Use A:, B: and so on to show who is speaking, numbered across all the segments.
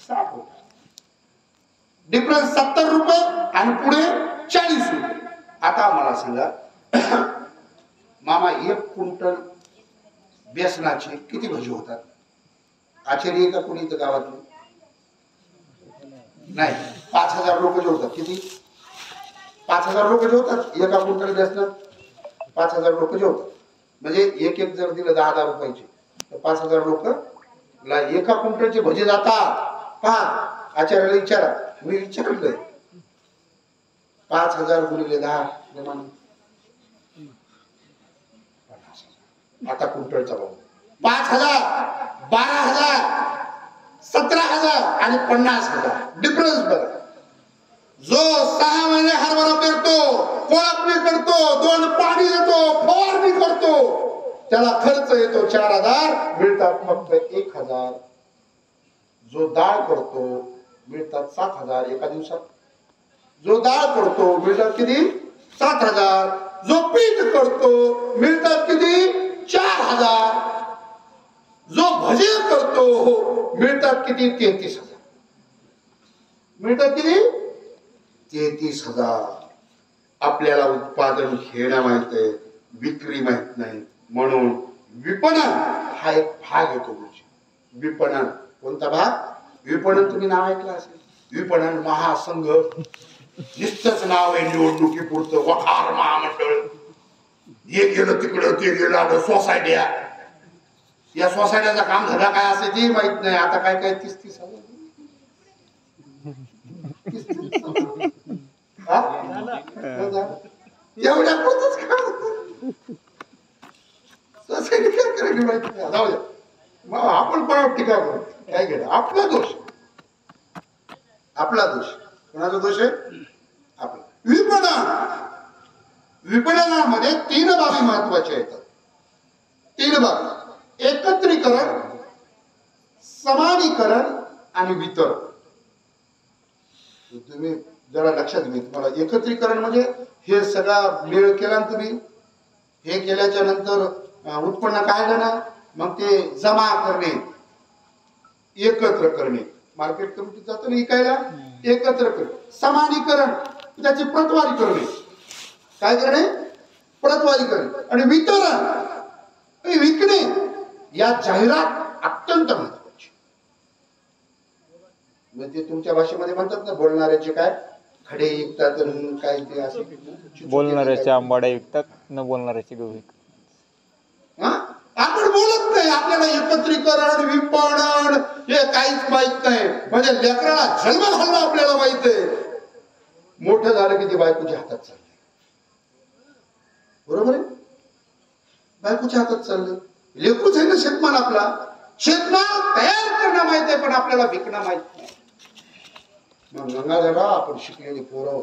A: 60 रुपये डिफरन्स 70 रुपये आणि पुढे 40 रुपये. आता मला सांगा मामा 1 क्विंटल बेसनाचे किती भजी होतात? आश्चर्य का कोणी इथं गावातून नाही 5000 लोक जेवतात. किती? 5000 लोक जेवतात एका क्विंटल बेसनात. 5000 लोक जेवतात म्हणजे एक एक जर दिलं 10,000 रुपयाचे तर 5000 लोक एका क्विंटलचे भजी जातात. पहा आचार्याला विचारा, मी विचारलंय 5000 गुणिले 10 आता क्विंटलचा भाव 5000 12000 17000 आणि 50000 डिफरन्स बघा. जो 6 महिने हरभरा पेरतो, कोळपणी करतो, 2 पाणी देतो, फवारणी करतो, त्याला खर्च येतो 4000, मिळतात फक्त 1000. जो डाळ करतो मिळतात 7000 एका दिवसात. जो डाळ करतो मिळतात किती? 7000. जो पीठ करतो मिळतात किती? 4000. जो भजी करतो मिळतात किती? 33000. मिळतात किती? 33000. आपल्याला उत्पादन घेणं माहित आहे, विक्री माहित नाही. म्हणून विपणन हा एक भाग येतो. विपणन कोणता भाग? विपणन तुम्ही नाव ऐकलं असेल. विपणन महासंघ नुसतंच नाव आहे निवडणुकीपुरतं. वखार महामंडळ, हे गेलं तिकडं, ते गेलं, सोसायट्या. या सोसायट्याचा काम धंदा काय असायची माहित नाही. आता काय काय 30,000 एवढ्या पुरतच काम. सोसायटी काय करायची माहिती नाही. जाऊ द्या मग आपण पण टीका करू. काय केलं? आपला दोष. आपला दोष. कोणाचा दोष आहे? आपला. विपणन. विपणनामध्ये 3 बाबी महत्वाच्या येतात. 3 बाबी: एकत्रीकरण, समानीकरण आणि वितरण. तुम्ही जरा लक्षात घ्या. तुम्हाला एकत्रीकरण म्हणजे हे सगळा मेळ केला ना तुम्ही, हे केल्याच्या नंतर उत्पन्न काढलं ना, मग ते जमा करणे, एकत्र करणे. मार्केट कमिटीत जातं ना विकायला, एकत्र करणे. समानीकरण त्याची प्रतवारी करणे. काय करणे? प्रतवारी करणे. आणि वितरण विकणे. या जाहिरात अत्यंत महत्वाची. म्हणजे तुमच्या भाषेमध्ये म्हणतात ना, बोलणाऱ्याचे काय खडे विकतात, काय ते असे
B: बोलणाऱ्याच्या आंबाड्या विकतात, न बोलणाऱ्याचे गहू विकतात.
A: आपण बोलत नाही. आपल्याला एकत्रीकरण, विपणन हे काहीच माहित नाही. म्हणजे लेकराला जन्म घालणं आपल्याला माहित आहे. मोठं झालं की ते बायकोच्या हातात चाललंय. बरोबर आहे? बायकोच्या हातात चाललंय. लेकरूच आहे ना शेतमाल आपला. शेतमाल तयार करणं माहित आहे पण आपल्याला विकणं माहित नाही. मग गंगाधरराव आपण शिकलेली पोरं,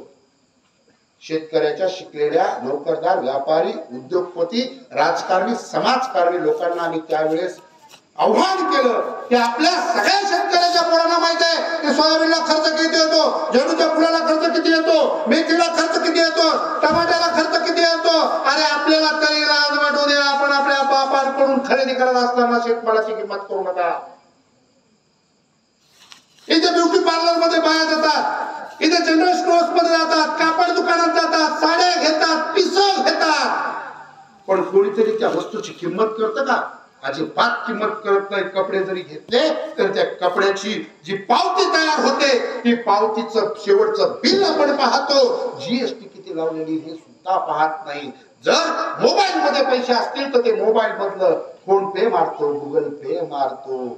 A: शेतकऱ्याच्या शिकलेल्या नोकरदार, व्यापारी, उद्योगपती, राजकारणी, समाजकारणी लोकांना आम्ही त्यावेळेस आव्हान केलं की आपल्या सगळ्या शेतकऱ्याच्या पोरांना माहित आहे की सोयाबीनला खर्च किती येतो, झेंडूच्या फुलाला खर्च किती येतो, मेथीला खर्च किती येतो, टमाट्याला खर्च किती येतो. अरे आपल्याला तरी लाज वाटू दे. आपण आपल्या बापांकडून खरेदी करत असताना शेतमालाची किंमत करू नका. इथे ब्युटी पार्लर मध्ये बाया जातात, इथे जनरल स्टोर्स मध्ये जातात, कापड दुकानात जातात, साड्या घेतात, पिसं घेतात, पण कोणीतरी त्या वस्तूची किंमत करतं का? अजिबात किंमत करत नाही. कपडे जरी घेतले तर त्या कपड्याची जी पावती तयार होते, ती पावतीचं शेवटचं बिल आपण पाहतो. जीएसटी किती लावलेली हे सुद्धा पाहत नाही. जर मोबाईल मध्ये पैसे असतील तर ते मोबाईल मधलं फोन पे मारतो, गुगल पे मारतो.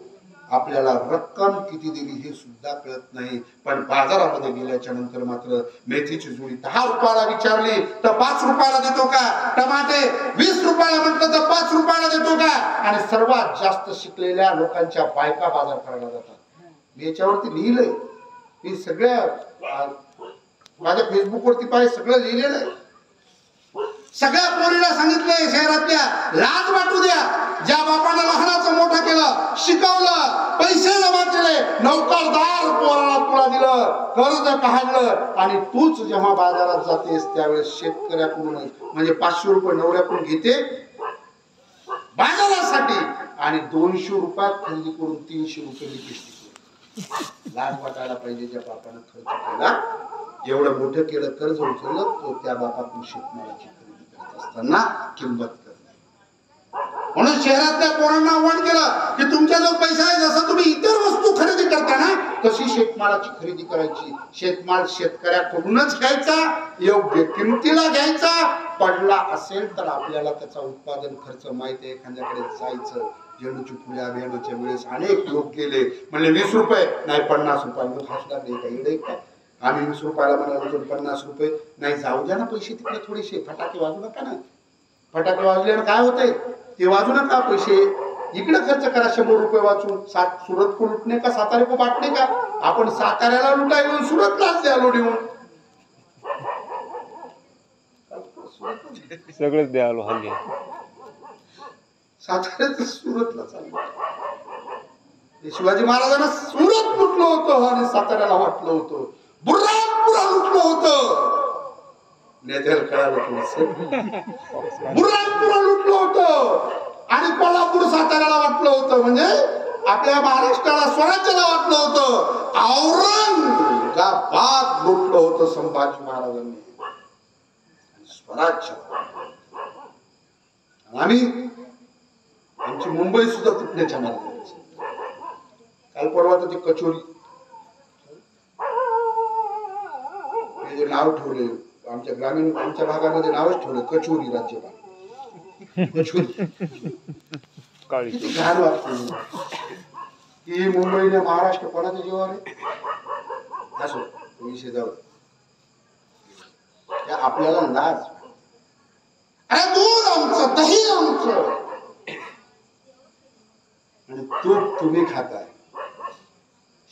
A: आपल्याला रक्कम किती दिली हे सुद्धा कळत नाही. पण बाजारामध्ये गेल्याच्या नंतर मात्र मेथीची जुडी 10 रुपयाला विचारली तर 5 रुपयाला देतो का? टमाटे 20 रुपयाला म्हटलं तर 5 रुपयाला देतो का? आणि सर्वात जास्त शिकलेल्या लोकांच्या बायका बाजार करायला जातात. मी याच्यावरती लिहिलंय. मी सगळ्या माझ्या फेसबुक वरती पाहिजे सगळं लिहिलेलं आहे. सगळ्या पोरीला सांगितलंय शहरातल्या, लाज वाटू द्या. ज्या बापाने लहानाचं मोठं केलं, शिकवलं, पैसे जमा केले, नोकरदार पोराला तुला दिलं, कर्ज काढलं, आणि तूच जेव्हा बाजारात जातेस त्यावेळेस शेतकऱ्याकडून म्हणजे 500 रुपये नवऱ्याकडून घेते बाजारासाठी आणि 200 रुपयात खरेदी करून 300 रुपये विकते. लाज वाटायला पाहिजे ज्या बापानं खर्च केला. जेवढं मोठं केलं कर्ज उचललं तो त्या बापातून शेतमालाची खरेदी करत असताना किंमत करणे. म्हणून शहरातल्या पोरांना आव्हान केलं की तुमचा जो पैसा आहे जसा तुम्ही इतर वस्तू खरेदी करता ना तशी शेतमालाची खरेदी करायची. शेतमाल शेतकऱ्याकडूनच घ्यायचा, योग्य किमतीला घ्यायचा. पडला असेल तर आपल्याला त्याचा उत्पादन खर्च माहिती आहे. एखाद्याकडे जायचं, झेंडूची फुले अभियानाच्या वेळेस अनेक लोक गेले, म्हणले 20 रुपये नाही 50 रुपये. मग हसला नाही काही काय, आम्ही 20 रुपयाला म्हणालो 50 रुपये नाही, जाऊ द्या ना पैसे तिकडे थोडेसे, फटाके वाजू नका ना. फटाके वाजल्यानं काय होतंय ते वाजू नका, पैसे इकडे खर्च करा. 100 रुपये वाचून सुरत को लुटणे का सातारे को बांटणे का. आपण साताऱ्याला लुटायलो सुरतलाच द्यालो देऊन.
B: सगळंच द्यालो हल्ली.
A: साताऱ्याचं सुरतला चाललं. शिवाजी महाराजांना सुरत लुटलं होतं आणि साताऱ्याला वाटलं होतं. बुर्हाणपुरा लुटलं होतं. नेत्याला कळालं बुर्हाणपुरा लुटलं होतं आणि कोल्हापूर साताऱ्याला वाटलं होतं. म्हणजे आपल्या महाराष्ट्राला स्वराज्याला वाटलं होतं. औरंगाबाद लुटलं होतं संभाजी महाराजांनी स्वराज्य. आम्ही आमची मुंबई सुद्धा तुटण्याच्या मार्गावर. काल परवा तर ती कचोरी हे जे नाव ठेवले आमच्या ग्रामीण आमच्या भागामध्ये नावच ठेवलं कचोरी. राज्यपाल कचोरी किती घाण वाटते की मुंबईने महाराष्ट्र कोणाच्या जीवावर आहे. असो विषय जाऊ, आपल्याला लाज. अरे दूध आमचं, दही आमचं आणि तूप तुम्ही खाताय.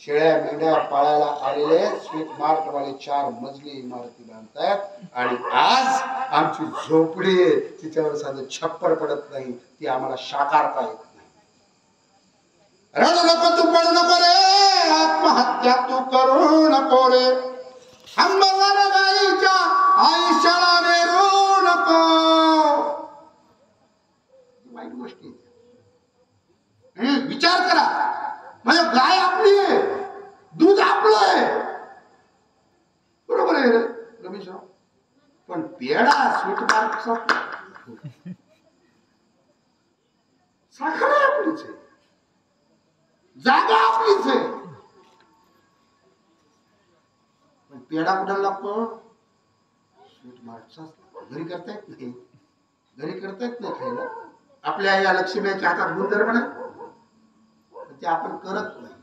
A: शेळ्या मेंढ्या पाळायला आलेले स्वीट मार्ट वाले 4 मजली इमारती बांधतायत आणि आज आमची झोपडी आहे तिच्यावर साधं छप्पर पडत नाही, ती आम्हाला साकारता येत नाही. रडू नको तू, पडू नको रे, आत्महत्या तू करू नको रे, अंबरवाला गाईच्या आयुष्याला वेरू नको. वाईट गोष्टी विचार करा. म्हणजे गाय आपली आहे, दूध आपलं आहे, बरोबर आहे रमेशराव. पण पेढा स्वीट मार्कचा साखर आपलीच आहे, जागा आपलीच आहे. पण पेढा कुठे लागतो स्वीट मार्कचा. घरी करता येत नाही, घरी करता येत नाही खायला. आपल्या या लक्ष्मीच्या हातात गुणधर्म नाही, ते आपण करत नाही.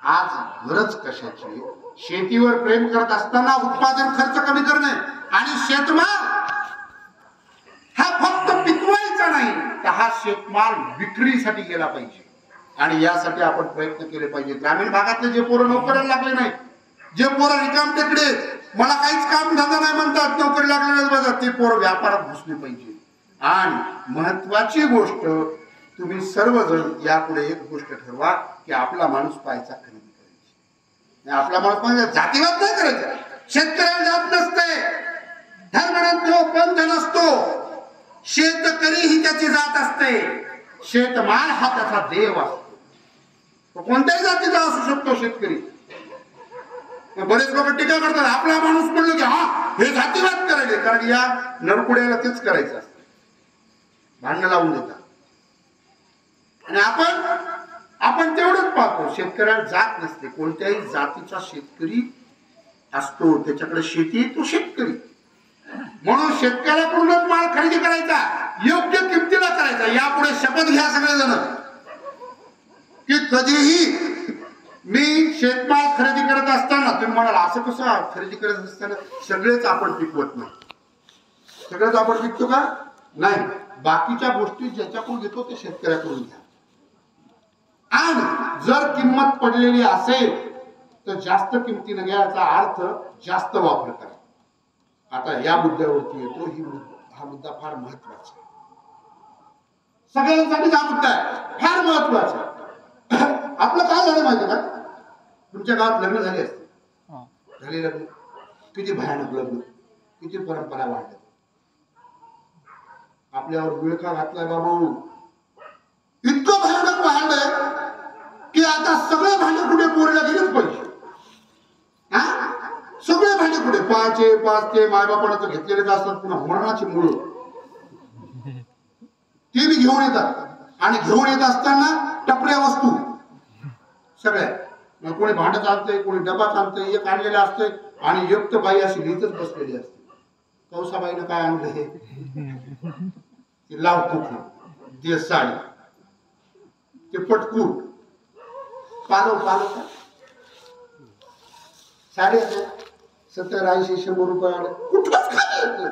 A: आज गरज कशाची. शेतीवर प्रेम करत असताना उत्पादन खर्च कमी करणे आणि शेतमाल हा फक्त पिकवायचा नाही तर हा शेतमाल विक्रीसाठी गेला पाहिजे. आणि यासाठी आपण प्रयत्न केले पाहिजे. ग्रामीण भागातले जे पोरं नोकरीला लागले नाही, जे पोरं रिकाम टेकडे मला काहीच काम धंदा नाही म्हणतात, नोकरी लागले नाही बघा, ते पोरं व्यापारात घुसले पाहिजे. आणि महत्वाची गोष्ट तुम्ही सर्वजण यापुढे एक गोष्ट ठरवा की आपला माणूस पायचा खरेदी करायची. आपला माणूस म्हणजे जातीवाद नाही करायचा. शेतकऱ्याला जात नसते, धर्म नसतो, पंथ नसतो. शेतकरी ही त्याची जात असते. शेतमाल हा त्याचा देव असतो. तो कोणत्याही जातीचा असू शकतो शेतकरी. बरेच लोक टीका करतात आपला माणूस म्हणलं की हा हे जातीवाद करायचे, कारण या नरकुड्याला तेच करायचं असतं, भांडण लावून देतात. आणि आपण तेवढंच पाहतो शेतकऱ्याला जात नसते. कोणत्याही जातीचा शेतकरी असतो, त्याच्याकडे शेती तो शेतकरी. म्हणून शेतकऱ्याकडूनच माल खरेदी करायचा, योग्य किमतीला करायचा. यापुढे शपथ घ्या सगळेजण की कधीही मी शेतमाल खरेदी करत असताना तुम्ही म्हणाल असं कसं खरेदी करत असताना सगळेच आपण पिकवत नाही. सगळेच आपण पिकतो का नाही. बाकीच्या गोष्टी ज्याच्याकडून घेतो ते शेतकऱ्याकडून घ्या. आणि जर किंमत पडलेली असेल तर जास्त किमतीने घ्यायचा अर्थ जास्त वापर करा. आता या मुद्द्यावरती येतो. हा मुद्दा फार महत्वाचा आहे. सगळ्यांसाठी हा मुद्दा आहे, फार महत्वाचा. आपलं काय झालं माहिती का, तुमच्या गावात लग्न झाले असते, झाले लग्न, किती भयानक लग्न, किती परंपरा वाढल्या. आपल्यावर विळखा घातलाय बाबू, इतकं भयानक असते, मायबापानं तर घेतलेलेच असतात, पुन्हा मरणाची मुळं ती बी घेऊन येतात. आणि घेऊन येत असताना टपऱ्या वस्तू सगळ्या, मग कोणी भांडत आणतंय, कोणी डबा आणतंय, एक आणलेलं असतंय आणि एक तर बाई अशी लिहितच बसलेली असते. कौसाबाईनं काय आणलं हे, लाव कुठलं, ते साडी, ते पटकूट, पालव का साडे 70-80 100 रुपये कुठलंच खाली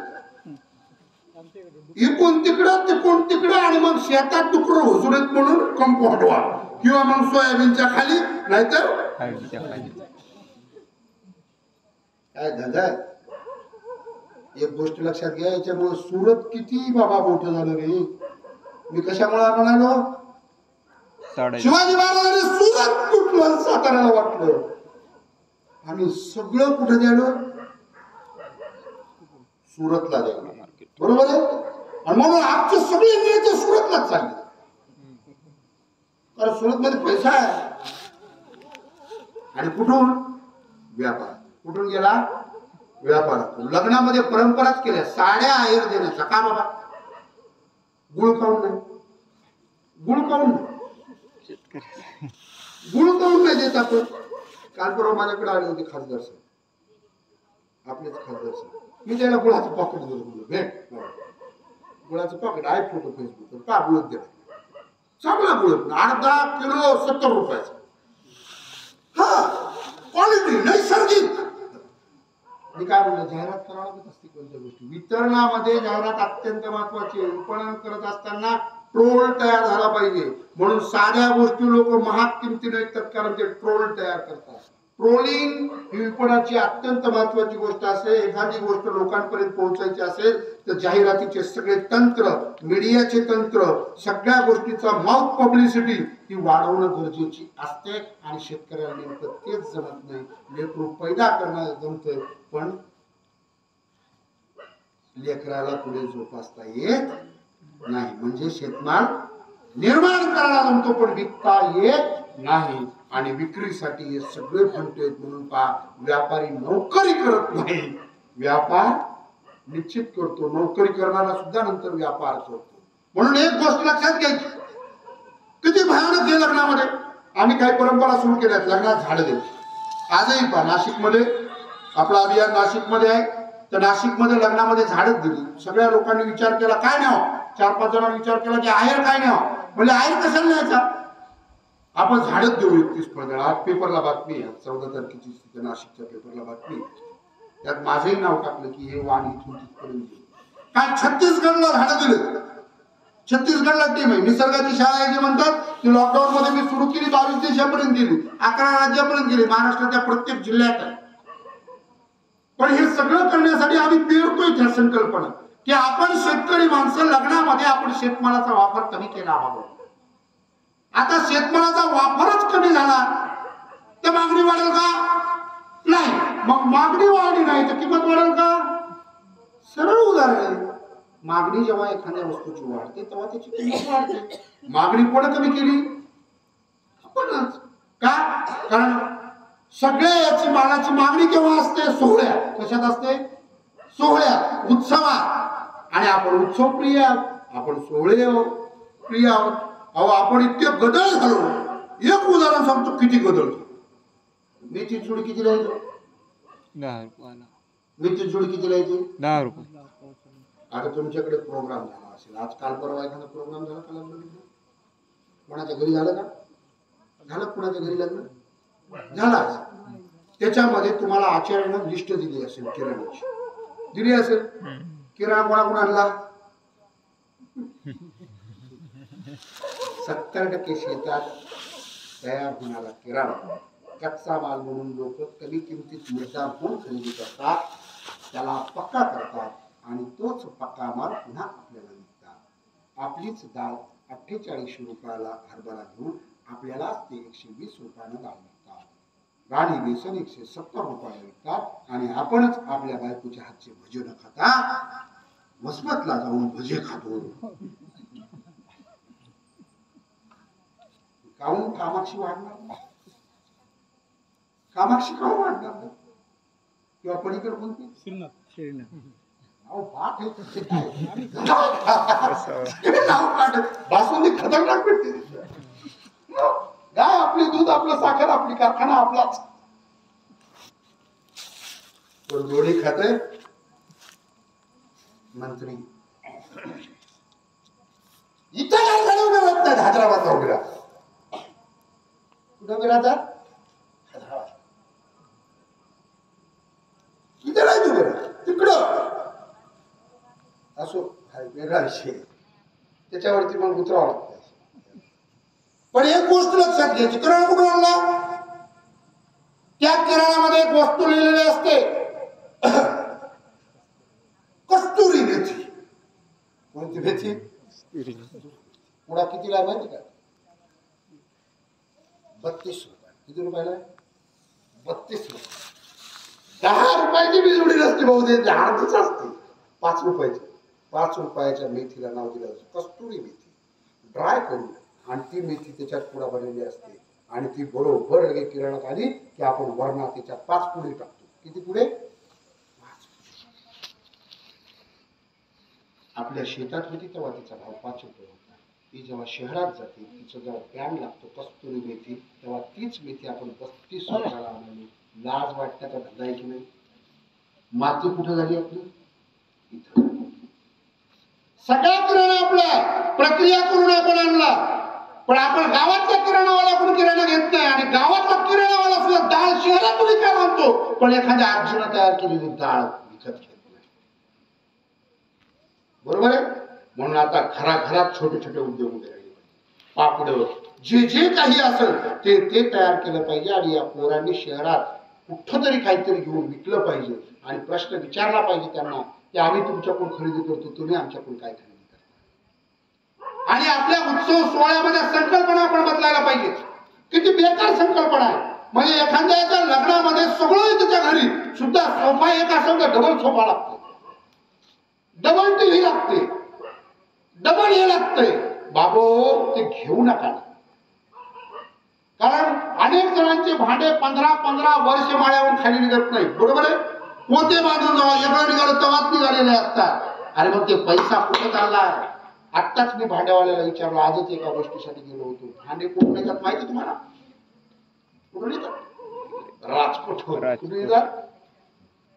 A: इकून तिकडं आणि मग शेतात डुकर हुजूरेत म्हणून कंपाऊंड वाढ किंवा मग सोयाबीनच्या खाली, नाहीतर काय धंदा. एक गोष्ट लक्षात घ्या, याच्यामुळे सुरत किती बाबा मोठं झालं रे. मी कशामुळे म्हणालो, शिवाजी महाराजांनी सुरत कुठलं साताऱ्याला वाटलं आणि सगळं कुठे द्यायला, सुरतला द्यायला, बरोबर आहे. आणि म्हणून आमचे सगळे नेते सुरतलाच चालले, कारण सुरत मध्ये पैसा आहे. आणि कुठून व्यापार, कुठून गेला व्यापार. लग्नामध्ये परंपराच केल्या साड्या आहेर देण्याचा. का बाबा, गुळ खाऊन नाही, गुळ खाऊन नाही देत आपण. काल परवा माझ्याकडे आले होते खासदार साहेब, आपलेच खासदार साहेब. मी त्याला गुळाचं पॉकेट दिलं, भेट गुळाचं पॉकेट आहे, फोटो फेसबुक का गुळच दिला, चांगला गुळ, अर्धा किलो 70 रुपयाचा, हा क्वालिटी नैसर्गिक. मी काय बोललो, जाहिरात करावं लागत असते कोणत्या गोष्टी. वितरणामध्ये जाहिरात अत्यंत महत्वाची आहे. विपणन करत असताना ट्रोल तयार झाला पाहिजे. म्हणून साध्या गोष्टी लोक महाग किमतीने विकतात, कारण ते ट्रोल तयार करतात. ट्रोलिंग ही विपणनाची अत्यंत महत्वाची गोष्ट असेल. एखादी गोष्ट लोकांपर्यंत पोहोचायची असेल तर जाहिरातीचे सगळे तंत्र, मीडियाचे तंत्र, सगळ्या गोष्टीचा माउथ पब्लिसिटी ही वाढवणं गरजेची असते. आणि शेतकऱ्याला नेमकं तेच जमत नाही. लेकरू पैदा करणं जमतंय, पण लेकराला पुढे जोपासता येत नाही. म्हणजे शेतमाल निर्माण करायला जमतो, पण विकता येत नाही. आणि विक्रीसाठी हे सगळे फंट आहेत. म्हणून व्यापारी नोकरी करत नाही, व्यापार निश्चित करतो. नोकरी करणारा सुद्धा नंतर व्यापार करतो. म्हणून एक गोष्ट लक्षात घ्यायची, किती भयानक आहे लग्नामध्ये. आम्ही काही परंपरा सुरू केल्यात, लग्नात झाडं द्यायची. आजही पहा, नाशिकमध्ये आपला अभियान नाशिकमध्ये आहे, तर नाशिकमध्ये लग्नामध्ये झाडच दिली. सगळ्या लोकांनी विचार केला काय न्यावं, 4-5 जणांनी विचार केला की आहेर काय न्यावं. म्हणजे आहेर कशाला न्यायचा, आपण झाडच देऊ. 31 फळझाड. आज पेपरला बातमी आहे, 14 तारखेची नाशिकच्या पेपरला बातमी, त्यात माझंही नाव टाकलं की हे वाण इथून तिथपर्यंत. काय छत्तीसगडला झाडं दिले, छत्तीसगडला टीम आहे. निसर्गाची शाळा आहे जे म्हणतात ती लॉकडाऊन मध्ये मी सुरू केली, 22 देशापर्यंत गेली, 11 राज्यापर्यंत गेली, महाराष्ट्राच्या प्रत्येक जिल्ह्यात आहे. पण हे सगळं करण्यासाठी आम्ही पेरतोय त्या संकल्पना की आपण शेतकरी माणसं लग्नामध्ये आपण शेतमालाचा वापर कमी केला हवा. आता शेतमालाचा वापरच कमी झाला तर मागणी वाढेल का, नाही. मग मागणी वाढली नाही तर किंमत वाढेल का. सरळ उदाहरण आहे, मागणी जेव्हा एखाद्या वस्तूची वाढते तेव्हा त्याची किंमत वाढते. मागणी कोण कमी केली, आपणच. का, कारण सगळ्या याची मालाची मागणी केव्हा असते, सोहळ्यात. कशात असते, सोहळ्यात, उत्सवात. आणि आपण उत्सव प्रिय आहोत, आपण सोहळे प्रिय आहोत. अहो आपण इतके गदळ झालो. एक उदाहरण सांगतो किती गदळ. मेथी चुडी किती राहायची,
B: 10 रुपयाला.
A: मेथी चुडी किती राहायची,
B: 10 रुपये.
A: आता तुमच्याकडे प्रोग्राम झाला असेल, आज काल परवा एखादा प्रोग्राम झाला का लग्न, कोणाच्या घरी झालं का, झालं कोणाच्या घरी लग्न झाला, त्याच्यामध्ये तुम्हाला आचार्यानं लिस्ट दिली असेल, किराणाची दिली असेल. किराणा कोणाकडून आणला, 70% शेतात तयार होणारा किराणा कच्चा माल म्हणून लोक कमी किमतीत मुद्दाम होऊन खरेदी करतात, त्याला पक्का करतात आणि तोच पक्का माल पुन्हा आपल्याला विकतात. आपलीच डाळ 48 रुपयाला हरभरा घेऊन आपल्याला ते 120 रुपयानं डाळ विकतात. राणी बेसन 170 रुपयाला विकतात आणि आपणच आपल्या बायकोच्या हातचे भजे न खाता मसमतला जाऊन भजे खातो. काहून कामाक्षी वाढणार, कामाक्षी काहून वाढणार, किंवा पलीकडे कोणती अहो, पाठ आहे तुमचे काय? नाव काढ. बासुंदी खतरनाक भेटते तिथं. काय आपली दूध, आपलं साखर, आपली कारखाना आपलाच. पण गोळी खाते मंत्री. इथं काय झालं उभे राहत नाही. हैदराबादला उभे राहतात. कुठं उभे राहतात? हैदराबाद. इथं नाही उभे राहत, तिकडं. असो, हा वेगळा विषय. त्याच्यावरती मग उतरावं लागतं. पण एक गोष्ट लक्षात घ्यायची, किराणा कुठून आणला? त्या किराणामध्ये एक वस्तू लिहिलेली असते, कस्तुरी मेथी. कोणती मेथी? पुडा कितीला माहिती का? 32 रुपये. किती रुपयाला? 32 रुपये. 10 रुपयाची बी जोडी नसते भाऊ, ते अर्धीच असते. 5 रुपयाची. 5 रुपयाच्या मेथीला नाव दिलं असतं कस्तुरी मेथी. ड्राय करून आणि ती मेथी त्याच्यात पुडा बनलेली असते आणि ती बरोबर लगेच किराणात आली की आपण वरणात त्याच्यात 5 पुडे टाकतो. किती पुडे? 5. आपल्या शेतात होती तेव्हा तिचा भाव 5 रुपये होता. ती जेव्हा शहरात जाते, तिचं जेव्हा पॅन लागतो कस्तुरी मेथी, तेव्हा तीच मेथी आपण 35 रुपयाला आणली. लाज वाटण्याचा धंदा आहे की नाही? माती कुठं झाली आपली? इथं. सगळा किराणा आपला प्रक्रिया करून आपण आणला, पण आपण गावातल्या किराणावाल्याकडून किराणा घेत नाही. आणि गावातला किराणावाला सुद्धा डाळ शहरातून विकायला आणतो, पण एखाद्या आजीनं तयार केलेली डाळ विकत घेत नाही. बरोबर आहे? म्हणून आता घराघरात छोटे छोटे उद्योग उभे राहिले पाहिजे. पापड जे जे काही असेल ते तयार केलं पाहिजे. आणि या पोरांनी शहरात कुठं तरी काहीतरी घेऊन विकलं पाहिजे आणि प्रश्न विचारला पाहिजे त्यांना की आम्ही तुमच्याकडून खरेदी करतो, तुम्ही आमच्याकडून काय खरेदी करता. आणि आपल्या उत्सव सोहळ्यामध्ये संकल्पना आपण बदलायला पाहिजे. किती बेकार संकल्पना आहे. म्हणजे एखाद्याच्या लग्नामध्ये सगळं त्याच्या घरी सुद्धा सोफा एक असेल तर डबल सोफा लागतो, डबल टीव्ही लागते, डबल हे लागतंय. बाबो, ते घेऊ नका. कारण अनेक जणांचे भांडे 15-15 वर्ष माळ्यावरून खाली निघत नाही. बरोबर आहे? पोते बांधून जावा एवढं निघालं तवाच निघालेले असतात. अरे मग ते पैसा कुठे चाललाय? आत्ताच मी भांड्यावाल्याला विचारलं, आजच एका गोष्टीसाठी गेलो होतो. भांडे कुठून येतात माहिती तुम्हाला? कुठून येतात? राजकोट. कुठून येतात?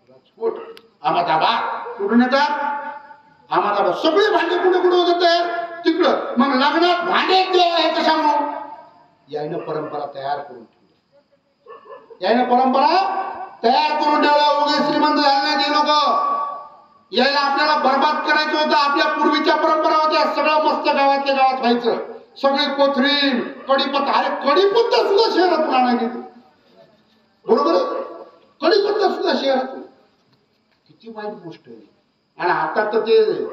A: राजकोट. अहमदाबाद. कुठून येतात? अहमदाबाद. सगळे भांडे कुठे कुठे होते तयार? तिकडं. मग लग्नात भांडे देवा हे कशामुळे? यायनं परंपरा तयार करून ठेवली. यायनं परंपरा तयार करून ठेवलं. उगे श्रीमंत झाले नाही ते लोक. यायला आपल्याला बरबाद करायचं होतं. आपल्या पूर्वीच्या परंपरा होत्या, सगळं मस्त गावातल्या गावात व्हायचं. सगळी कोथरीन, कडीपत्ता. अरे कडीपत्ता सुद्धा शहरातून आणायची. बरोबर आहे? कडीपत्ता सुद्धा शहरातून. किती वाईट गोष्ट आहे. आणि आता तर ते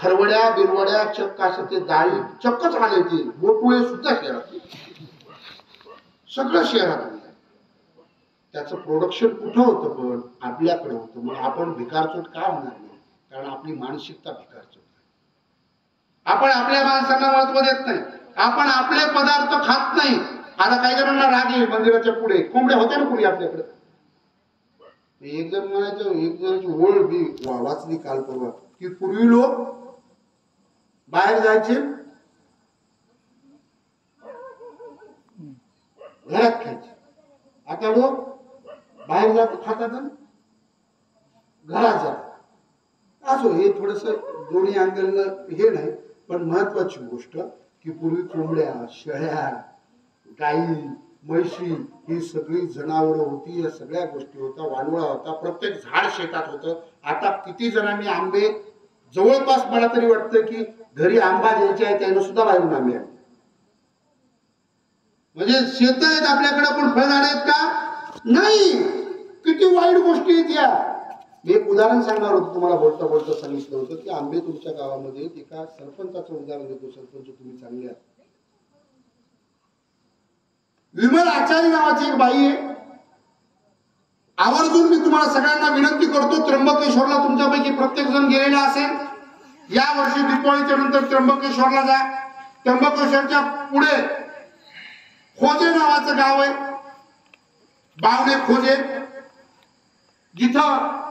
A: खरवड्या बिरवड्या चक्क असं ते डाळी चक्कच आले. ते गोटुळे सुद्धा शहरातून. सगळं शहरातून. त्याचं प्रोडक्शन कुठं होतं? पण आपल्याकडे होतं. मग आपण भिकारचोट का होणार नाही? कारण आपली मानसिकता भिकारचोट आहे. आपण आपल्या माणसांना महत्व देत नाही. आपण आपले पदार्थ खात नाही. आता काही जणांना राग येईल. मंदिराच्या पुढे कोंबड्या होत्या ना पूर्वी आपल्याकडे. एक जण म्हणायचं, एक जणांची ओळ मी वाचली काल परवा की पूर्वी लोक बाहेर जायचे, घरात खायचे. आता लोक बाहेर जात खातात, घरात जातात. असो, हे थोडस दोन्ही अँगल हे नाही. पण महत्वाची गोष्ट की पूर्वी कोंबड्या, शेळ्या, गाई, म्हशी ही सगळी जनावरं होती. या सगळ्या गोष्टी होत्या. वानवळा होता. प्रत्येक झाड शेतात होतं. आता किती जणांनी आंबे, जवळपास मला तरी वाटतं की घरी आंबा द्यायचे आहे त्यानं सुद्धा बाहेरून आंबे आणले. म्हणजे शेत आहेत आपल्याकडे पण फळझाड आहेत का? नाही. किती वाईट गोष्टी आहेत या. एक उदाहरण सांगणार होतो तुम्हाला. बोलता बोलता सांगितलं होतं की आंबे तुमच्या गावामध्ये एका सरपंचाचं उदाहरण देतो. सरपंच तुम्ही चांगले आहात. विमल आचार्य नावाची एक बाई आहे. आवर्जून मी तुम्हाला सगळ्यांना विनंती करतो, त्र्यंबकेश्वरला तुमच्यापैकी प्रत्येक जण गेलेला असेल. या वर्षी दीपावलीच्या नंतर त्र्यंबकेश्वरला जा. त्र्यंबकेश्वरच्या पुढे खोजे नावाचं गाव आहे. बावणे खोजे, जिथं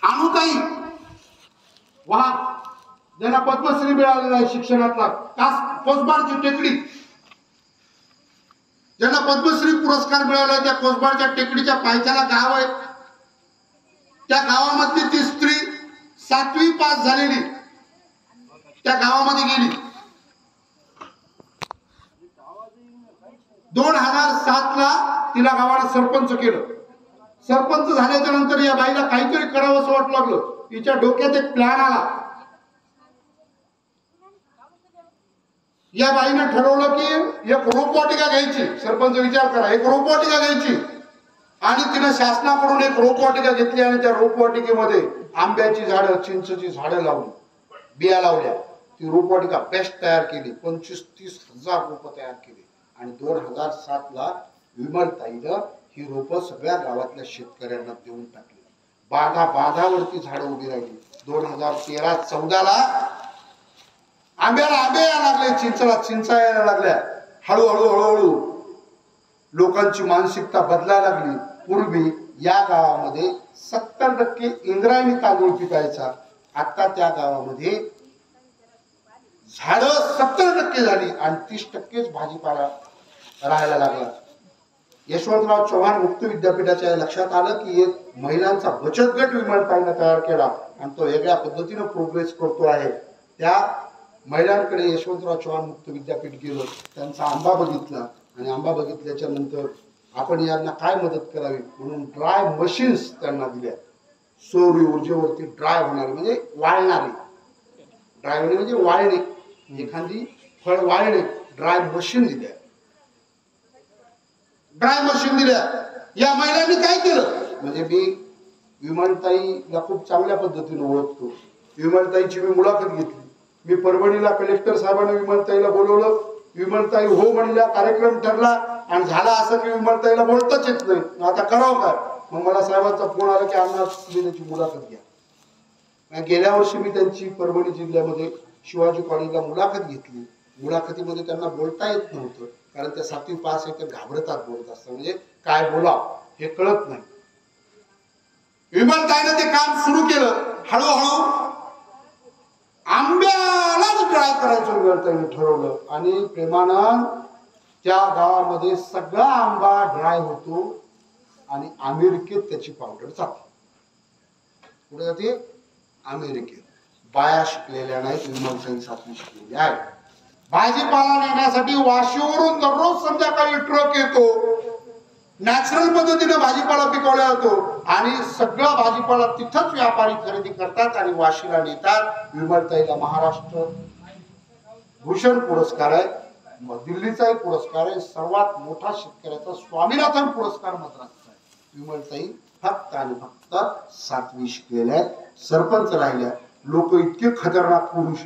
A: अनुताई वाह, ज्यांना पद्मश्री मिळालेला आहे शिक्षणातला, कोसबारची टेकडी, ज्यांना पद्मश्री पुरस्कार मिळाला त्या कोसबारच्या टेकडीच्या पायथ्याला गाव आहे. त्या गावामधली ती स्त्री 7वी पास झालेली त्या गावामध्ये गेली. 2007 ला तिला गावाला सरपंच केलं. सरपंच झाल्याच्या नंतर या बाईला काहीतरी करावं असं वाटू लागलं. तिच्या डोक्यात एक प्लॅन आला. या बाईने ठरवलं की एक रोपवाटिका घ्यायची. सरपंच विचार करा, एक रोपवाटिका घ्यायची. आणि तिने शासनाकडून एक रोपवाटिका घेतली आणि त्या रोपवाटिकेमध्ये आंब्याची झाडं, चिंचची झाडं लावली, बिया लावल्या. ती रोपवाटिका बेस्ट तयार केली. 25-30 हजार रोपं तयार केली. आणि 2007 ला विमलताईनं ही रोपं सगळ्या गावातल्या शेतकऱ्यांना देऊन टाकली. बाधावरती झाडं उभी राहिली. 2013-14 ला आंब्याला आंबे यायला लागले, चिंचला चिंचा यायला लागल्या. हळूहळू लोकांची मानसिकता बदलायला लागली. पूर्वी या गावामध्ये 70% इंद्रायणी तांदूळ पिकायचा. आता त्या गावामध्ये झाडं 70% झाली आणि 30%च भाजीपाला राहायला लागला. यशवंतराव चव्हाण मुक्त विद्यापीठाच्या लक्षात आलं की एक महिलांचा बचत गट विमलताईने तयार केला आणि तो वेगळ्या पद्धतीने प्रोग्रेस करतो आहे. त्या महिलांकडे यशवंतराव चव्हाण मुक्त विद्यापीठ गेलं, त्यांचा आंबा बघितला आणि आंबा बघितल्याच्या नंतर आपण यांना काय मदत करावी म्हणून ड्राय मशीन्स त्यांना दिल्या. सौर ऊर्जेवरती ड्राय होणारे म्हणजे वाळणारे, ड्राय होणे म्हणजे वाळणे, एखादी फळ वाळणे, ड्राय मशीन दिल्या. ड्राय मशीन दिल्या. या महिलांनी काय केलं म्हणजे मी विमलताईला खूप चांगल्या पद्धतीने ओळखतो. विमलताईची मी मुलाखत घेतली. मी परभणीला कलेक्टर साहेबांना विमलताईला बोलवलं. विमलताई हो म्हणल्या, कार्यक्रम ठरला आणि झाला असं की विमलताईला बोलताच येत नाही. आता करावं काय? मग मला साहेबांचा फोन आला की अण्णा तुम्ही त्याची मुलाखत घ्या. गेल्या वर्षी मी त्यांची परभणी जिल्ह्यामध्ये शिवाजी कॉलेजला मुलाखत घेतली. मुलाखतीमध्ये त्यांना बोलता येत नव्हतं कारण त्या 7वी पास आहे, ते घाबरतात बोलत असतात, म्हणजे काय बोलावं हे कळत नाही. विमलताईनं ते काम सुरू केलं. हळूहळू आंब्यालाच ड्राय करायचं विमलताईने ठरवलं आणि प्रेमानं त्या गावामध्ये सगळा आंबा ड्राय होतो आणि अमेरिकेत त्याची पावडर जाते. कुठे जाते? अमेरिकेत. बाया शिकलेल्या नाहीत, विमलताई 7वी शिकलेली आहे. भाजीपाला नेण्यासाठी वाशीवरून दररोज संध्याकाळी ट्रक येतो. नॅचरल पद्धतीने भाजीपाला पिकवला जातो आणि सगळा भाजीपाला तिथंच व्यापारी खरेदी करतात आणि वाशीला नेतात. विमलताईला महाराष्ट्र भूषण पुरस्कार आहे, दिल्लीचा एक पुरस्कार आहे, सर्वात मोठा शेतकऱ्याचा स्वामीनाथन पुरस्कार मद्रासचा आहे. विमलताई फक्त आणि फक्त 7वी शिकलेल्या आहेत, सरपंच राहिल्या. लोक इतके खतरनाक पुरुष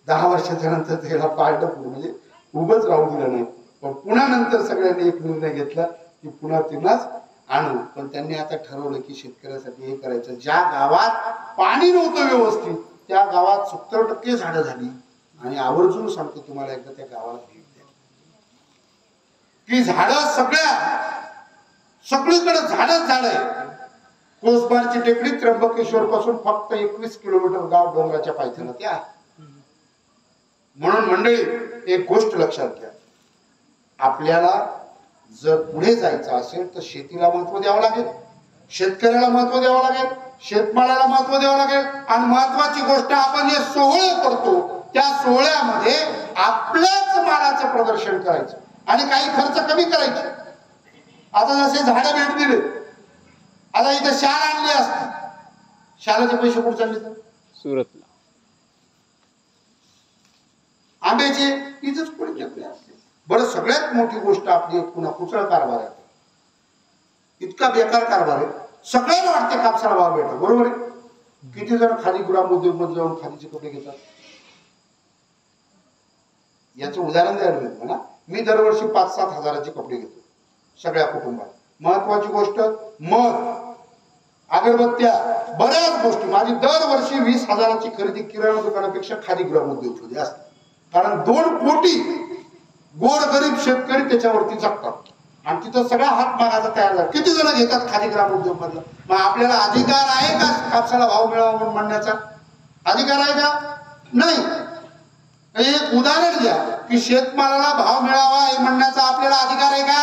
A: 10 वर्षाच्या नंतर त्याला पाळलं म्हणजे उभंच राहू दिलं नाही. पण पुन्हा नंतर सगळ्यांनी एक निर्णय घेतला की पुन्हा तिलाच आणू. पण त्यांनी आता ठरवलं की शेतकऱ्यासाठी हे करायचं. ज्या गावात पाणी नव्हतं व्यवस्थित त्या गावात 70% झाडं झाली. आणि आवर्जून सांगतो तुम्हाला, एकदा त्या गावाला भेट द्या की झाडं सगळीकडे झाडच झाड आहे. कोसबारची टेकडी त्र्यंबकेश्वर पासून फक्त 21 किलोमीटर गाव डोंगराच्या पायथ्याला ते आहे. म्हणून मंडळी एक गोष्ट लक्षात घ्या, आपल्याला जर पुढे जायचं असेल तर शेतीला महत्व द्यावं लागेल, शेतकऱ्याला महत्व द्यावं लागेल, शेतमालाला महत्व द्यावं लागेल. आणि महत्वाची गोष्ट, आपण जे सोहळे करतो त्या सोहळ्यामध्ये आपल्याच मालाचं प्रदर्शन करायचं आणि काही खर्च कमी करायचे. आता जसे झाडं भेट दिले, आता इथे शाल आणली असते, शालाचे पैसे कुठे चालले? तर
B: सुरतला.
A: आंब्याचे इथंच पुढे घेतले असते. बरं, सगळ्यात मोठी गोष्ट आपली पुन्हा कुचळ कारभार आहे. इतका बेकार कारभार आहे. सगळ्यांना वाटते कापसाला भाव भेटा, बरोबर आहे. किती जण खादी ग्राम उद्योग मध्ये जाऊन खादीचे कपडे घेतात. याचं उदाहरण द्यायला मिळतं ना, मी दरवर्षी 5-7 हजाराचे कपडे घेतो सगळ्या कुटुंबात. महत्वाची गोष्ट मध, अगरबत्त्या, बऱ्याच गोष्टी. माझी दरवर्षी 20 हजाराची खरेदी किराणा दुकानापेक्षा खादी ग्राम उद्योग मध्ये असते. कारण 2 कोटी गोर गरीब शेतकरी त्याच्यावरती जगतात. आणि तिथं सगळा हात मागायचा तयार झाला. किती जण घेतात खादी ग्राम उद्योग मधलं? मग आपल्याला अधिकार आहे का कापसाला भाव मिळावा म्हणून म्हणण्याचा? अधिकार आहे का? नाही. एक उदाहरण द्या की शेतमालाला भाव मिळावा हे म्हणण्याचा आपल्याला अधिकार आहे का?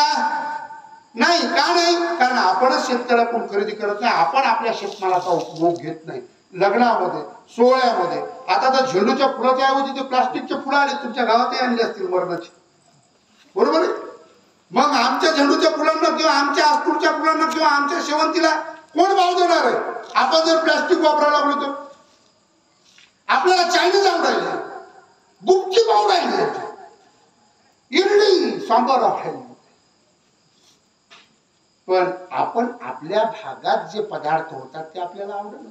A: नाही. का नाही? कारण आपणच शेतकऱ्याकडून खरेदी करत नाही, आपण आपल्या शेतमालाचा उपभोग घेत नाही. लग्नामध्ये, सोहळ्यामध्ये आता तर झेंडूच्या फुलाच्या ऐवजी ते प्लास्टिकचे फुलं आले, तुमच्या गावातही आणले असतील मरणाची, बरोबर आहे? मग आमच्या झेंडूच्या फुलांना किंवा आमच्या अस्तूरच्या फुलांना किंवा आमच्या शेवंतीला कोण भाव देणार आहे? आपण जर प्लास्टिक वापरायला लागलो तर आपल्याला चायनीज आवडायला, गुपचूप आवडायला, इडली सांबार आवडायला. पण आपण आपल्या भागात जे पदार्थ होतात ते आपल्याला आवडलं,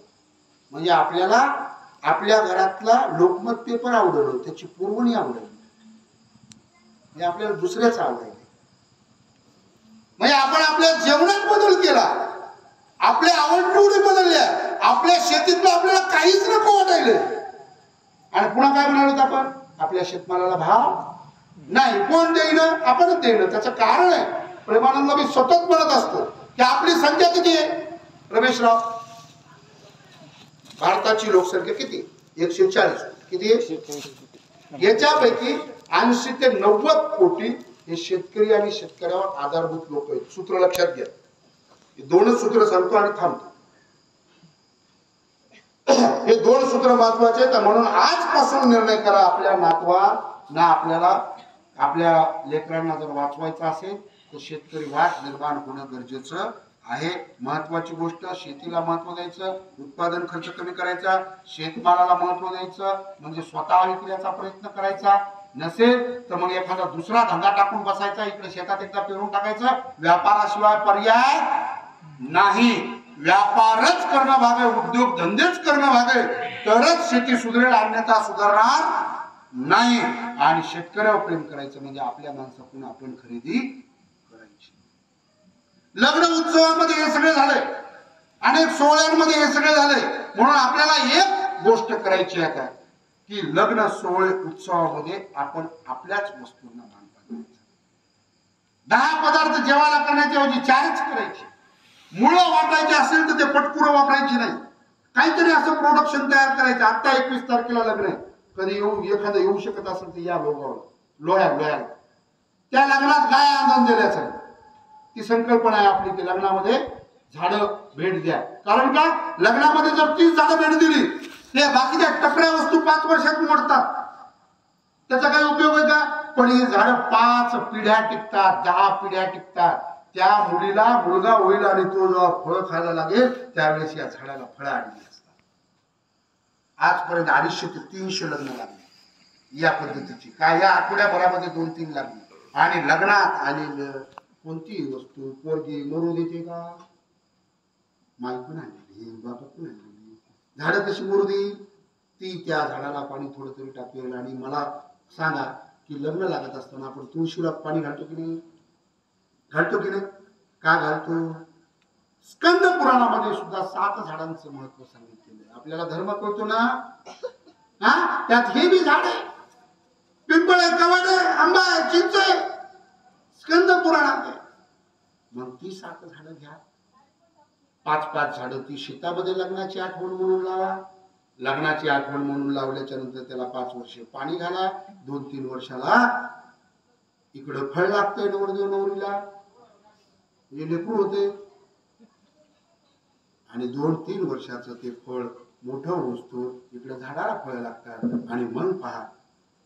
A: म्हणजे आपल्याला आपल्या घरातला लोकमत पेपर आवडलं, त्याची पुरवणी आवडली, म्हणजे आपल्याला दुसऱ्याच आवडायला. म्हणजे आपण आपल्या जेवणात बदल केला, आपल्या आवडनिवडी बदलल्या, आपल्या शेतीतलं आपल्याला काहीच नको वाटायले. आणि पुन्हा काय म्हणालो आपण? आपल्या शेतमालाला भाव नाही. कोण देईन? आपणच देईन. त्याचं कारण आहे, प्रेमानंद मी सतत म्हणत असतो की आपली संख्या किती आहे रमेशराव? भारताची लोकसंख्या किती? 140. किती आहे? याच्यापैकी 80 ते 90 कोटी हे शेतकरी आणि शेतकऱ्यावर आधारभूत लोक आहेत. सूत्र लक्षात घ्या. हे दोनच सूत्र सांगतो आणि थांबतो. हे दोन सूत्र महत्वाचे आहेत. म्हणून आजपासून निर्णय करा, आपल्या नातवांना, आपल्याला आपल्या लेकरांना जर वाचवायचं असेल तर शेतकरी वाट निर्माण होणं गरजेचं आहे. महत्वाची गोष्ट, शेतीला महत्व द्यायचं, उत्पादन खर्च कमी करायचा, शेतमालाला महत्व द्यायचं, म्हणजे स्वतः विकण्याचा प्रयत्न करायचा. नसेल तर मग एखादा दुसरा धंदा टाकून बसायचा, इकडे शेतात एकदा पेरून टाकायचं. व्यापाराशिवाय पर्याय नाही. व्यापारच करणं भाग आहे, उद्योग धंदेच करणं भाग आहे, तरच शेती सुधारेल, अन्यथा सुधारणार नाही. आणि शेतकऱ्यावर प्रेम करायचं म्हणजे आपल्या माणसाकडून आपण खरेदी करायची. लग्न उत्सवामध्ये हे सगळे झाले, अनेक सोहळ्यांमध्ये हे सगळे झाले. म्हणून आपल्याला एक गोष्ट करायची आहे की लग्न सोहळे उत्सवामध्ये आपण आपल्याच वस्तूंना मान पाडायचं. 10 पदार्थ जेवायला करण्याच्या ऐवजी 4च करायचे. मुळं वापरायचे असेल तर ते पटकुरं वापरायची नाही, काहीतरी असं प्रोडक्शन तयार करायचं. आता 21 तारखेला लग्न आहे, कधी एखादं येऊ शकत असेल तर या लोह्याला त्या लग्नात काय आनंद दिल्याचं, ती संकल्पना आहे आपली की लग्नामध्ये झाडं भेट द्या. कारण का? लग्नामध्ये जर 30 झाडं भेट दिली, ते बाकीच्या टपऱ्या वस्तू 5 वर्षात मोडतात, त्याचा काही उपयोग आहे का? पण ही झाडं 5 पिढ्या टिकतात, 10 पिढ्या टिकतात. त्या मुलीला मुलगा होईल आणि तो जेव्हा फळं खायला लागेल त्यावेळेस या झाडाला फळं आलेली असतात. आजपर्यंत 250 ते 300 लग्न लागली या पद्धतीची. काय या आठवड्याभरामध्ये 2-3 लागली. आणि लग्नात आलेलं कोणती वस्तू पोरगी मरू देते का? मायकून आणलेली, बापातून आणलेली झाडं कशी मरू देईल? ती त्या झाडाला पाणी थोडं तरी टाकेल. आणि मला सांगा की लग्न लागत असताना आपण तुळशीला पाणी घालतो की नाही? घालतो की नाही? का घालतो? स्कंद पुराणामध्ये सुद्धा 7 झाडांचं महत्व सांगितलेलं आहे. आपल्याला धर्म कळतो ना, हा? त्यात हे बी झाड आहे, पिंपळ आहे, कवड आहे, आंबा आहे, चिंच आहे, स्कंद पुराणात आहे. मग ती 7 झाडं घ्या, 5-5 झाडं ती शेतामध्ये लग्नाची आठवण म्हणून लावा. लग्नाची आठवण म्हणून लावल्याच्या नंतर त्याला 5 वर्ष पाणी घाला. 2-3 वर्षाला इकडं फळ लागतंय नवरदेव नवरीला, हे लेकरू होते. आणि 2-3 वर्षाचं ते फळ मोठं होतो, इकडे झाडाला फळ लागतात. आणि मग पहा,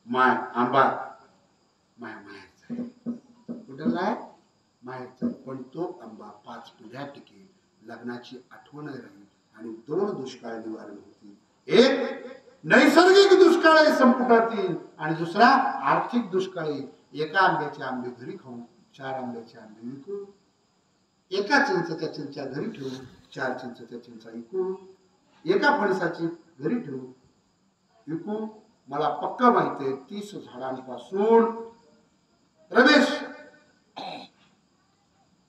A: माय आंबा माहेरचा कुठला आहे? माहेरचा. पण तो आंबा 5 पिढ्या टिकेल, लग्नाची आठवण राहील आणि 2 दुष्काळ निवारण होतील. एक नैसर्गिक दुष्काळ संपुटातील आणि दुसरा आर्थिक दुष्काळ. एका आंब्याचे आंबे घरी खाऊ, 4 आंब्याचे आंबे विकू. एका चिंचेच्या चिंचा घरी ठेवू, 4 चिंचेच्या चिंचा विकू. एका फणसाची घरी ठेवू, विकू. मला पक्का माहिती आहे 30 झाडांपासून रमेश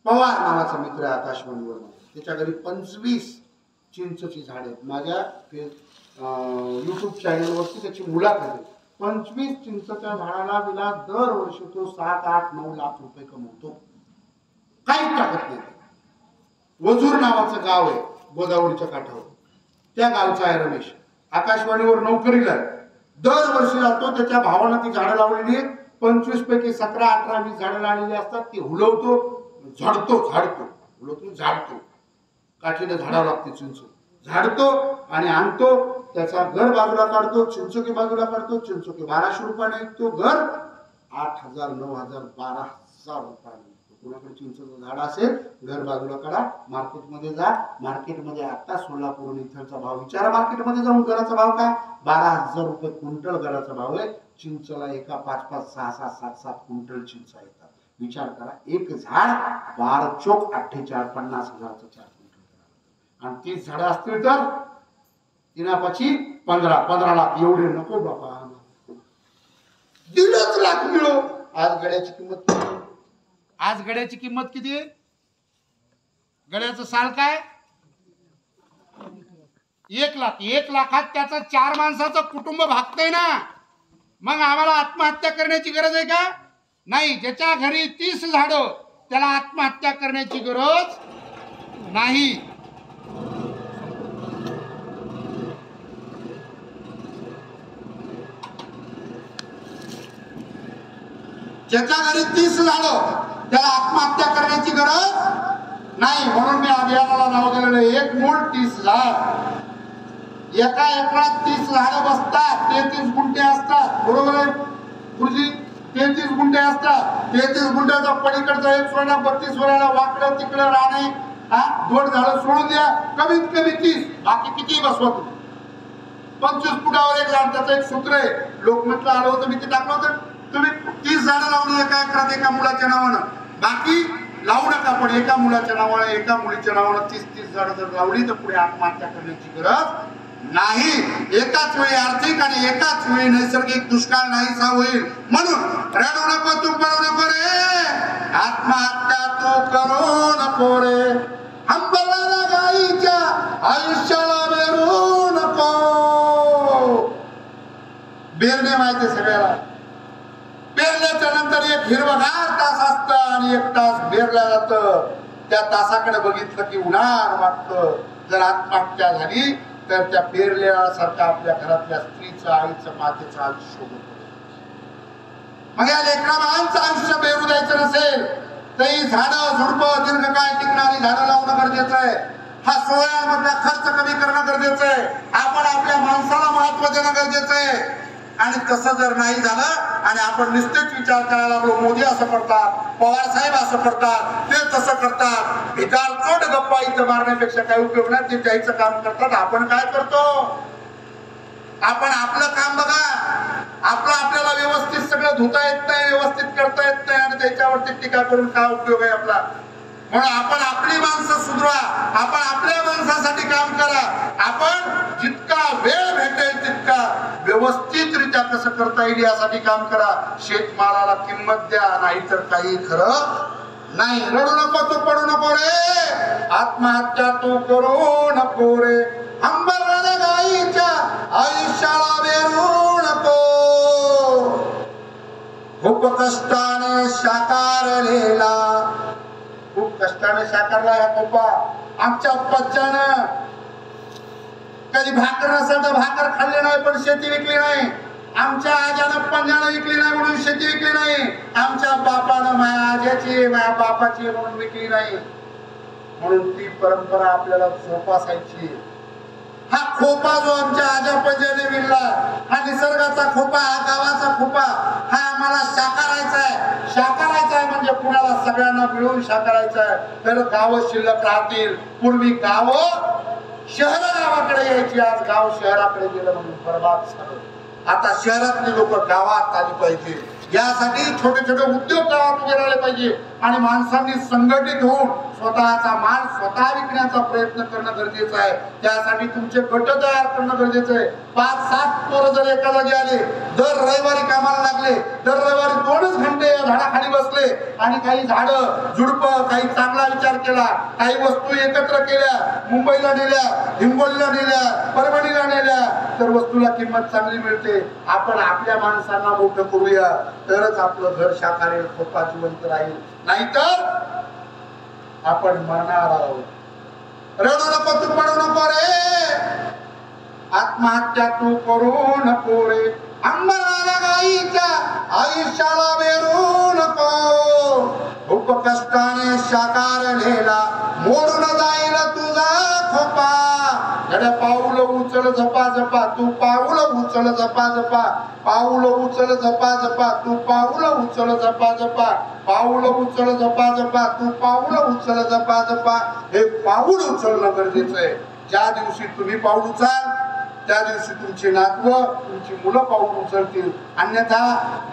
A: पवार नावाचा मित्र आहे आकाशवाणीवर, त्याच्या घरी 25 चिंचची झाड आहेत. माझ्या युट्यूब चॅनलवरती त्याची मुलाखत आहे. 25 चिंचच्या झाडाला दिला दरवर्षी तो 7-8-9 लाख रुपये कमवतो. काहीच टाकत नाही. वजूर नावाचं गाव आहे गोदावरीच्या काठावर, त्या गावचा आहे रमेश. आकाशवाणीवर नोकरीला आहे. दरवर्षी जातो. त्याच्या भावानं ती झाडं लावलेली आहेत. 25 पैकी 17, 18, 20 झाडं लावलेली असतात. ती हुलवतो, झाडतो. काठीने झाडावं लागते चिंच. झाडतो आणि आणतो. त्याचा घर बाजूला काढतो, चिंचोकी बाजूला काढतो. चिंचोकी 1200 रुपयाने विकतो. घर 8,000, 9,000, 12,000 रुपयाने. कोणाकडे चिंचेचं झाड असेल घर बाजूला काढा, मार्केटमध्ये जा. मार्केटमध्ये आता सोलापूर इथलचा भाव विचारा. मार्केटमध्ये जाऊन घराचा भाव काय? 12,000 रुपये क्विंटल घराचा भाव आहे. चिंचला एका 5-5, 6-6, 7-7 क्विंटल चिंचा येतात. विचार करा, एक झाड 12 चोक 48, 50,000चं 4 क्विंटल. आणि 30 झाडं असतील तर तिनापाची 15 लाख. एवढे नको बाबा, 1.5 लाख मिळो. आज गड्याची किंमत किती? आज गड्याची किंमत किती? गड्याचं साल काय? 1 लाख. 1 लाखात त्याचं 4 माणसाचं कुटुंब भागतंय ना. मग आम्हाला आत्महत्या करण्याची गरज आहे का? नाही. ज्याच्या घरी 30 झाडं त्याला आत्महत्या करण्याची गरज नाही. ज्याच्या घरी 30 झाडं त्याला आत्महत्या करण्याची गरज नाही. म्हणून मी अभियानाला नाव दिलेलं आहे, एक मूळ 30 झाड. एका एकरात 30 झाडं बसतात. 33 गुंठे असतात. बरोबर आहे गुरुजी? 33 गुंठे असतात. 33 गुंठ्याचा पलीकडचा एक सोडा 32 सोडायला वाकडं तिकडं राहणे. 2 झाडं सोडून द्या. कमीत कमी 30. बाकी किती बसवा तुम्ही. 25 फुटावर एक झाड. त्याचं एक सूत्र आहे. लोकमतला आलं होतं, मी ते टाकलं होतं. तुम्ही 30 झाडं लावली एका एकरात एका मुलाच्या नावानं. बाकी लावू नका. पण एका मुलाच्या नावानं एका मुलीच्या नावानं 30 झाडं जर लावली तर पुढे आत्महत्या करण्याची गरज नाही. एकाच वेळी आर्थिक आणि एकाच वेळी नैसर्गिक दुष्काळ नाहीसा होईल. म्हणून रडू नको तू, करू नको रे. आत्महत्या तू करू नको रे. हंबरलेल्या गाईच्या आयुष्याला बेरू नको. बेरणे माहिती सगळ्याला. पेरल्याच्या नंतर एक हिरवगार तास असतं आणि 1 तास बेरल्या जातं. त्या तासाकडे बघितलं की उन्हाळ वाटतं. जर आत्महत्या झाली तर त्या पेरल्यासारखं आपल्या घरातल्या स्त्रीचं, आईचं, मातेचं आयुष्य होतं. मग या लेकरा बाळांचं आयुष्य बेरू द्यायचं नसेल तर ही झाडं झुडपं दीर्घकाळ टिकणारी झाडं लावणं गरजेचं आहे. हा सोहळ्यामधला खर्च कमी करणं गरजेचं आहे. आपण आपल्या माणसाला महत्व देणं गरजेचं आहे. आणि तसं जर नाही झालं आणि आपण निश्चित विचार करायला लागलो, मोदी असं करतात, पवार साहेब असं करतात, ते तसं करतात, भिकारचोट गप्पा इथं मारण्यापेक्षा काही उपयोग नाही. ते त्याचं काम करतात, आपण काय करतो? आपण आपलं काम बघा. आपल्याला व्यवस्थित सगळं धुता येत नाही, व्यवस्थित करता येत नाही आणि त्याच्यावरती टीका करून काय उपयोग आहे आपला? म्हणून आपण आपली माणसं सुधरा. आपण आपल्या माणसासाठी काम करा. आपण जितका वेळ भेटेल तितका व्यवस्थितरित्या कसं करता येईल यासाठी काम करा. शेतमालाला किंमत द्या, नाहीतर काही खरं नाही. रडू नको तू, पडू नको रे. आत्महत्या तू करू नको रे. हंबरलेल्या गाईच्या आयुष्याला बेरू नको. खूप कष्टाने साकारलेला, खूप कष्टाने साकारला या कोपा. आमच्या पच्च्यानं कधी भाकर नसेल तर भाकर खाल्ली नाही पण शेती विकली नाही. आमच्या आज्यानं पंजानं विकली नाही म्हणून शेती विकली नाही. आमच्या बापानं माझ्या आज्याची, माझ्या बापाची म्हणून विकली नाही. म्हणून ती परंपरा आपल्याला जोपासायची. हा खोपा जो आमच्या आजा पंजाने विकला, हा निसर्गाचा खोपा, हा गावाचा खोपा, हा आम्हाला साकारायचा आहे. साकारायचा आहे म्हणजे कुणाला सगळ्यांना मिळून साकारायचा आहे. तर गावं शिल्लक राहतील. पूर्वी गावं शहर गावाकडे यायची, आज गाव शहराकडे गेलं म्हणून बरबाद झालं. आता शहरातली लोक गावात आली पाहिजे. यासाठी छोटे छोटे उद्योग गावात उभे राहिले पाहिजे आणि माणसांनी संघटित होऊन स्वतःचा माल स्वतः विकण्याचा प्रयत्न करणं गरजेचं आहे. त्यासाठी तुमचे गट तयार करणं गरजेचं आहे. 5-7 पोरं जर एका जागी आले, दर रविवारी कामाला लागले, दर रविवारी 2च घंटे या झाडाखाली बसले आणि काही झाडं झुडपं, काही चांगला विचार केला, काही वस्तू एकत्र केल्या, मुंबईला नेल्या, हिंगोलीला नेल्या, परभणीला नेल्या, तर वस्तूला किंमत चांगली मिळते. आपण आपल्या माणसांना मोठं करूया, तरच आपलं घर शाकाहारी खोपा जिवंत राहील. नाहीतर आपण मरणार आहोत. रडू नको तू, पडू नको रे, आत्महत्या तू करू नको रे, अंबरनाथ्या गाईच्या आयुष्याला बेरू नको, खूप कष्टाने साकारलेला मोडून जाईल तुझा खोपा. अरे पाऊल उचल झपा झपा तू, पाऊल उचल झपा झपा, पाऊल उचल झपा झपा तू, पाऊल उचल झपा झपा, पाऊल उचल झपा झपा तू, पाऊल उचल झपा झपा. हे पाऊल उचलणं गरजेचं आहे. ज्या दिवशी तुम्ही पाऊल उचल त्या दिवशी तुमची नातवं, तुमची मुलं पाऊल उचलतील. अन्यथा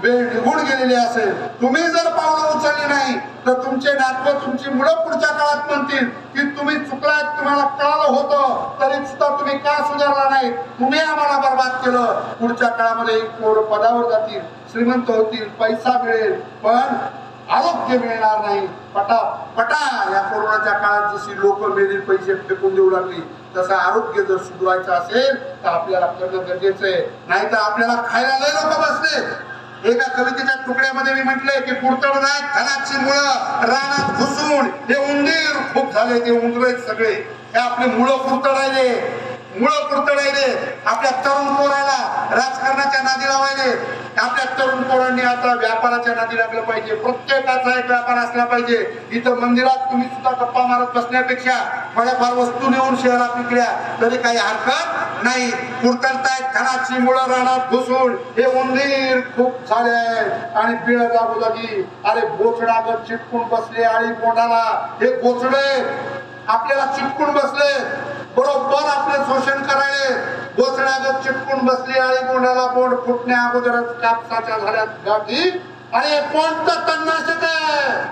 A: वेळ निघून गेलेली असेल. तुम्ही जर पाऊल उचलली नाही तर तुमचे नातवं, तुमची मुलं पुढच्या काळात म्हणतील की तुम्ही चुकलात, तुम्हाला कळालं होतं तरी सुद्धा तुम्ही का सुधारला नाही, तुम्ही आम्हाला बर्बाद केलं. पुढच्या काळामध्ये पोरं पदावर जातील, श्रीमंत होतील, पैसा मिळेल, पण आरोग्य मिळणार नाही. पटा या कोरोनाच्या काळात जशी लोक मेली, पैसे फेकून देऊ लागली, तसं आरोग्य जर सुधारायचं असेल तर आपल्याला करणं गरजेचं आहे. नाही तर आपल्याला खायला लय लोक बसले. एका कवितेच्या तुकड्यामध्ये मी म्हटलंय की पुरतड नाही धनाची मुळं रानात घुसून हे उंदीर खूप झाले, ते उंदर सगळे हे आपले मुळं पुरतडायले, मुळं पुरतडायले. आपल्या तरुण पोराला राजकारणाच्या नादी लावायले. आपल्या तरुण पोरांनी आता व्यापाराच्या नादी लागलं पाहिजे. प्रत्येकाचा एक व्यापार असला पाहिजे. इथं मंदिरात तुम्ही सुद्धा गप्पा मारत बसण्यापेक्षा थोड्याफार वस्तू नेऊन शहरात विकल्या तरी काही हरकत नाही. पुरतडतायत धनाची मुळं रानात घुसून हे उंदीर खूप झाले आणि पिळ जागोजागी. अरे बोचडागत चिटकून बसले आळी पोटाला. हे बोचडे आपल्याला चिटकून बसले, बरोबर आपले शोषण करायले. बोचडागत चिटकून बसली आळी बोंडाला, बोंड फुटण्या अगोदरच कापसाच्या झाल्यात गाठी. आणि कोणतं तणनाशक आहे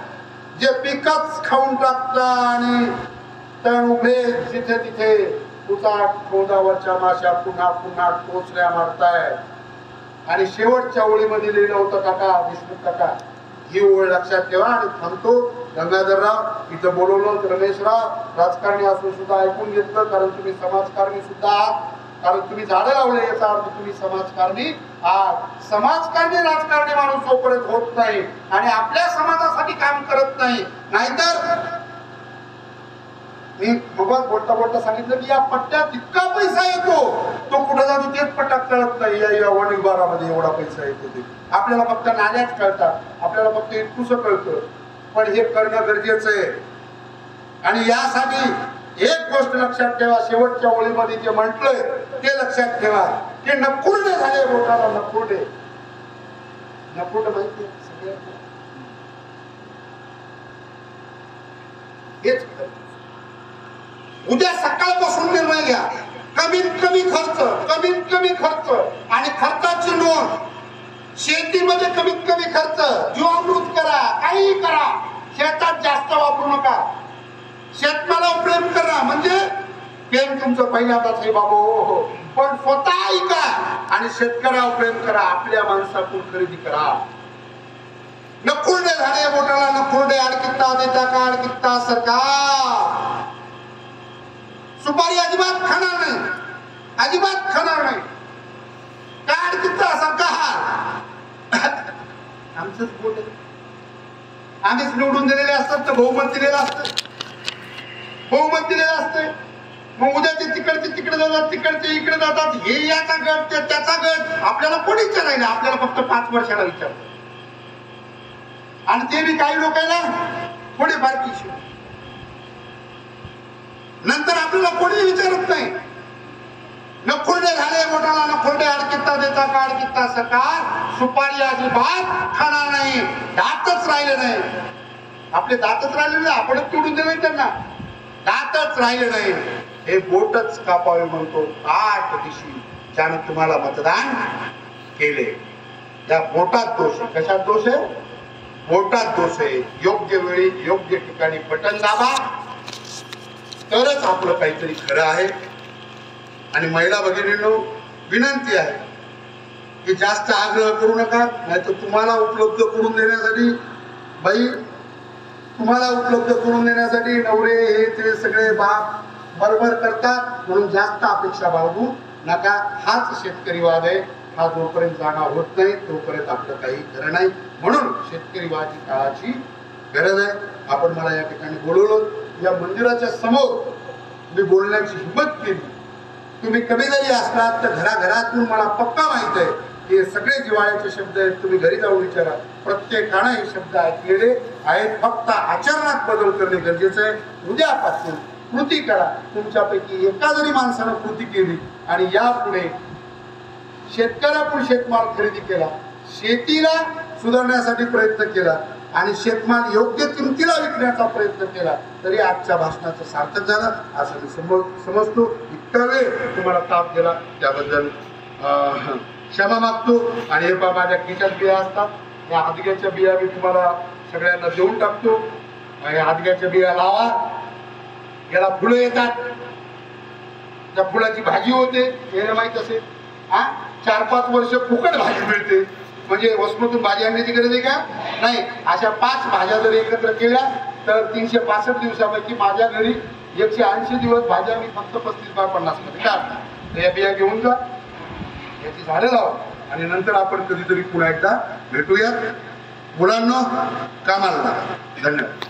A: जे पिकच खाऊन टाकतं आणि तण उभे जिथे तिथे उचाट खोदावरच्या माश्या पुन्हा पुन्हा टोचल्या मारताय. आणि शेवटच्या ओळीमध्ये लिहिलं होतं काका देशमुख काका, ही ओळ लक्षात ठेवा. आणि थांबतो. गंगाधरराव इथं बोलवलं, रमेशराव राजकारणी असून सुद्धा ऐकून घेतलं, कारण तुम्ही समाजकारणी सुद्धा आहात, कारण तुम्ही झाडं लावले याचा अर्थ तुम्ही समाजकारणी आहात. समाजकारणी राजकारणी माणूस जोपर्यंत होत नाही आणि आपल्या समाजासाठी काम करत नाही, नाहीतर मी मग बोलता बोलता सांगितलं की या पट्ट्यात इतका पैसा येतो, तो कुठे जातो तेच पट्टा कळत नाही. या वणीबारामध्ये एवढा पैसा येतो ते आपल्याला फक्त नाण्यात कळतात, आपल्याला फक्त इतकुसं कळतं. पण हे करणं गरजेचं आहे. आणि यासाठी एक गोष्ट लक्षात ठेवा, शेवटच्या ओळीमध्ये जे म्हटलंय ते लक्षात ठेवा की नकुर्डे झाले बोटाला, नकुर्डे. नकुर्डे माहिती आहे सगळ्यांना? हेच उद्या सकाळपासून निर्णय घ्या. कमीत कमी खर्च आणि खर्चाची नोंद. शेतीमध्ये कमीत कमी खर्च, जीवामृत करा, काही करा, शेतात जास्त वापरू नका. शेतमालावर प्रेम करा, म्हणजे प्रेम तुमचं पहिल्यांदाच आहे बाबू, पण स्वतः ऐका आणि शेतकऱ्यावर प्रेम करा. आपल्या माणसातून खरेदी करा. नकुर्डे झाले बोटाला, नकुर्डे अडकित्ता देता का अडकित्ता सरकार. सुपारी अजिबात खाणार नाही, अजिबात खाणार नाही. काय अडकित्ता सरकार. आमचंच बोट आहे, आम्हीच निवडून दिलेले असतात तर बहुमत दिलेलं असतं, बहुमत दिलेलं असतं. मग उद्या ते तिकडचे तिकडे जातात, तिकडचे इकडे जातात. हे याचा गट, त्याचा गट. आपल्याला कोणी विचारायला, आपल्याला फक्त 5 वर्षाला विचारतात. आणि ते बी काही लोकांना थोडेफार पिशे, नंतर आपल्याला कोणी विचारत नाही. नकुर्डे झाले मोठाला, नकुर्डे अडकित्ता देता का अडकित्ता सरकार. सुपारी अजिबात खाणार नाही. दातच राहिले नाही, आपले दातच राहिले नाही. आपणच तोडून दिले त्यांना, दातच राहिले नाही. हे बोटच कापावे म्हणतो 8 दिवशी ज्याने तुम्हाला मतदान केले. त्या बोटात दोष आहे. कशात दोष आहे? बोटात दोष आहे. योग्य वेळी योग्य ठिकाणी बटन दाबा, तरच आपलं काहीतरी खरं आहे. आणि महिला भगिनींनो विनंती आहे की जास्त आग्रह करू नका, नाहीतर तुम्हाला उपलब्ध करून देण्यासाठी, बाई तुम्हाला उपलब्ध करून देण्यासाठी नवरे हे ते सगळे बाप बरोबर करतात, म्हणून जास्त अपेक्षा बाळगू नका. हाच शेतकरीवाद आहे. हा जोपर्यंत जागा होत नाही तोपर्यंत आपलं काही खरं नाही. म्हणून शेतकरीवादी काळाची गरज आहे. आपण मला या ठिकाणी बोलवलं, या मंदिराच्या समोर मी बोलण्याची हिंमत केली. तुम्ही कमी जरी असलात तर घराघरातून मला पक्का माहित आहे की हे सगळे जिव्हाळ्याचे शब्द आहेत. तुम्ही घरी जाऊन विचारा, प्रत्येकानं हे शब्द ऐकलेले आहेत. फक्त आचरणात बदल करणे गरजेचं आहे. उद्यापासून कृती करा. तुमच्यापैकी एका जरी माणसानं कृती केली आणि यापुढे शेतकऱ्याकडून शेतमाल खरेदी केला, शेतीला सुधारण्यासाठी प्रयत्न केला आणि शेतमाल योग्य किमतीला विकण्याचा प्रयत्न केला तरी आजच्या भाषणाचं सार्थक झालं असं मी समजतो. इतका वेळ तुम्हाला ताप दिला त्याबद्दल क्षमा मागतो. आणि हे पहा, माझ्या खिशात बिया असतात. या हादग्याच्या बिया मी तुम्हाला सगळ्यांना देऊन टाकतो. या हादग्याच्या बिया लावा. याला फुलं येतात, त्या फुलाची भाजी होते, हे माहित असेल. 4-5 वर्ष फुकट भाजी मिळते. म्हणजे वसमतून भाजी आणण्याची गरज आहे का? नाही. अशा 5 भाज्या जर एकत्र केल्या तर 365 दिवसापैकी माझ्या घरी 180 दिवस भाज्या मी फक्त 35-50 मध्ये काढतो. या बिया घेऊन जा, याची झाडं लावा आणि नंतर आपण कधीतरी पुन्हा एकदा भेटूयात. मुलांनो, कामाला लागा. धन्यवाद.